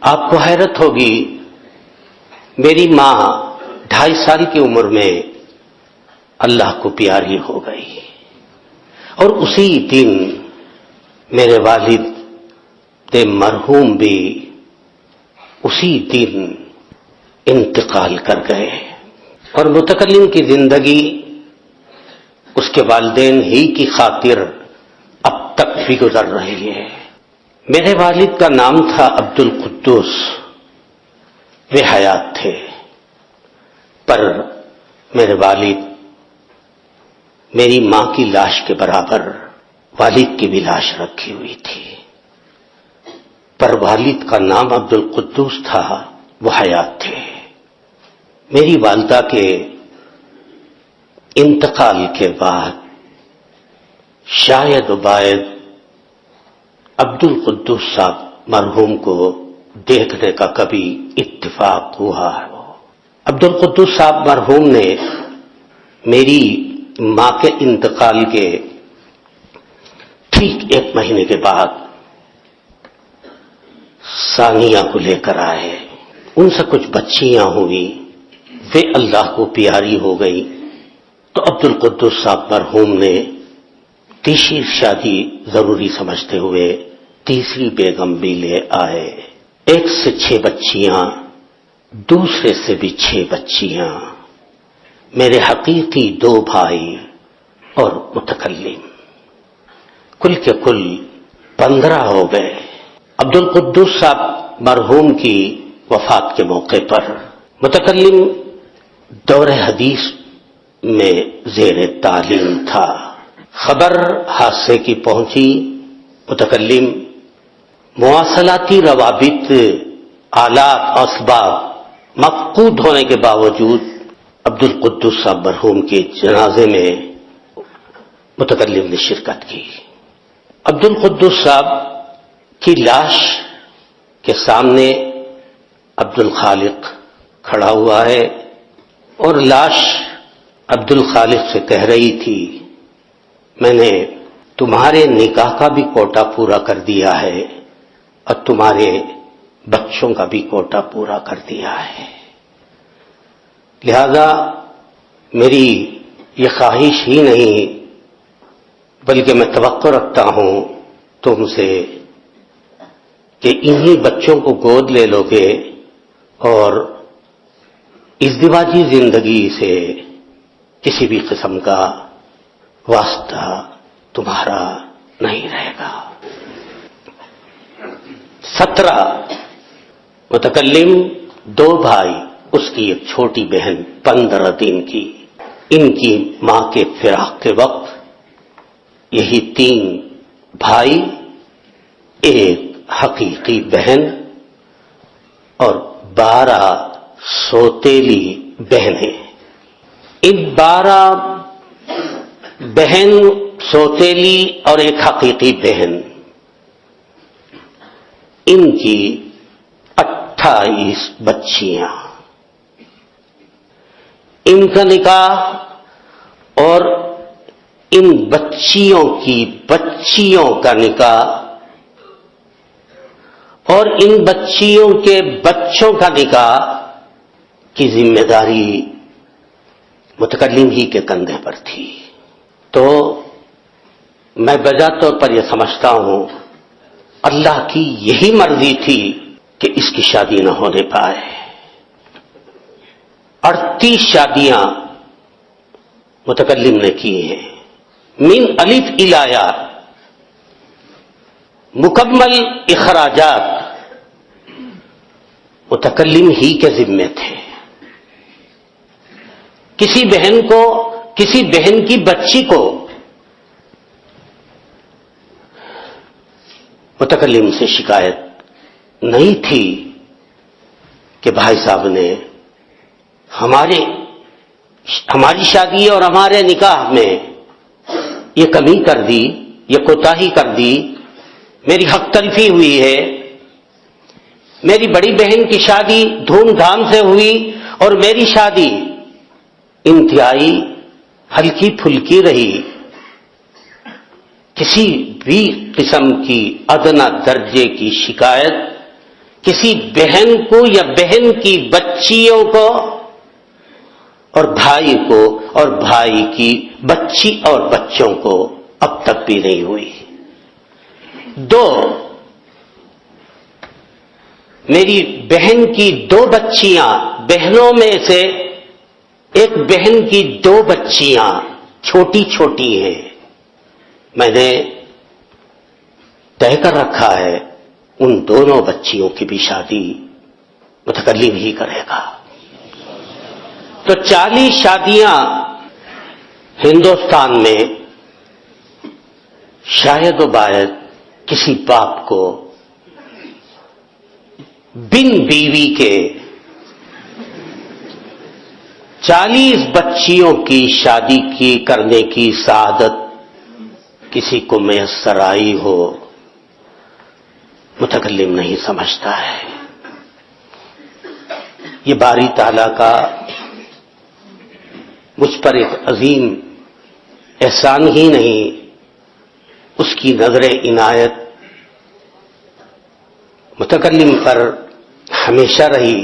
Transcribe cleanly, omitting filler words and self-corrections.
آپ کو حیرت ہوگی، میری ماں 2.5 سال کی عمر میں اللہ کو پیاری ہو گئی، اور اسی دن میرے والد مرحوم بھی اسی دن انتقال کر گئے، اور متکلم کی زندگی اس کے والدین ہی کی خاطر اب تک بھی گزر رہی ہے۔ میرے والد کا نام تھا عبد القدوس، وہ حیات تھے، پر میرے والد میری ماں کی لاش کے برابر والد کی بھی لاش رکھی ہوئی تھی، پر والد کا نام عبد القدوس تھا، وہ حیات تھے۔ میری والدہ کے انتقال کے بعد شاید و باید عبد القدوس صاحب مرحوم کو دیکھنے کا کبھی اتفاق ہوا ہے۔ عبد القدوس صاحب مرحوم نے میری ماں کے انتقال کے ٹھیک 1 مہینے کے بعد ثانیہ کو لے کر آئے، ان سے کچھ بچیاں ہوئی، وہ اللہ کو پیاری ہو گئی، تو عبد القدوس صاحب مرحوم نے تیسری شادی ضروری سمجھتے ہوئے تیسری بیگم بھی لے آئے۔ 1 سے 6 بچیاں، دوسرے سے بھی 6 بچیاں، میرے حقیقی 2 بھائی اور متکلم، کل کے کل 15 ہو گئے۔ عبد القدوس صاحب مرحوم کی وفات کے موقع پر متکلم دور حدیث میں زیر تعلیم تھا، خبر حادثے کی پہنچی، متکلم مواصلاتی روابط، آلات، اسباب مفقود ہونے کے باوجود عبد القدوس صاحب مرحوم کے جنازے میں متکلم نے شرکت کی۔ عبد القدوس صاحب کی لاش کے سامنے عبد الخالق کھڑا ہوا ہے، اور لاش عبد الخالق سے کہہ رہی تھی، میں نے تمہارے نکاح کا بھی کوٹا پورا کر دیا ہے اور تمہارے بچوں کا بھی کوٹا پورا کر دیا ہے، لہذا میری یہ خواہش ہی نہیں بلکہ میں توقع رکھتا ہوں تم سے کہ انہی بچوں کو گود لے لو گے اور ازدواجی زندگی سے کسی بھی قسم کا واسطہ تمہارا نہیں رہے گا۔ 17 متکلم، 2 بھائی، اس کی ایک چھوٹی بہن 15 دن کی، ان کی ماں کے فراق کے وقت یہی 3 بھائی، 1 حقیقی بہن اور 12 سوتیلی بہنیں۔ ان 12 بہن، سوتیلی اور 1 حقیقی بہن، ان کی 28 بچیاں، ان کا نکاح اور ان بچیوں کی بچیوں کا نکاح اور ان بچیوں کے بچوں کا نکاح کی ذمہ داری متکلم ہی کے کندھے پر تھی۔ تو میں بجا طور پر یہ سمجھتا ہوں اللہ کی یہی مرضی تھی کہ اس کی شادی نہ ہونے پائے۔ 38 شادیاں متکلم نے کی ہیں، من الف الی یا، مکمل اخراجات متکلم ہی کے ذمے تھے۔ کسی بہن کو، کسی بہن کی بچی کو متکلم سے شکایت نہیں تھی کہ بھائی صاحب نے ہماری شادی اور ہمارے نکاح میں یہ کمی کر دی، یہ کوتاہی کر دی، میری حق تلفی ہوئی ہے، میری بڑی بہن کی شادی دھوم دھام سے ہوئی اور میری شادی انتہائی ہلکی پھلکی رہی، کسی بھی قسم کی ادنی درجے کی شکایت کسی بہن کو یا بہن کی بچیوں کو اور بھائی کو اور بھائی کی بچی اور بچوں کو اب تک بھی نہیں ہوئی. دو، میری بہن کی 2 بچیاں، بہنوں میں سے ایک بہن کی 2 بچیاں چھوٹی چھوٹی ہیں. میں نے طے کر رکھا ہے ان دونوں بچیوں کی بھی شادی متکلم ہی کرے گا. تو 40 شادیاں ہندوستان میں شاید و باید کسی باپ کو بن بیوی کے 40 بچیوں کی شادی کرنے کی سعادت کسی کو میسر آئی ہو، متکلم نہیں سمجھتا ہے. یہ باری تعالیٰ کا مجھ پر ایک عظیم احسان ہی نہیں، اس کی نظر عنایت متکلم پر ہمیشہ رہی.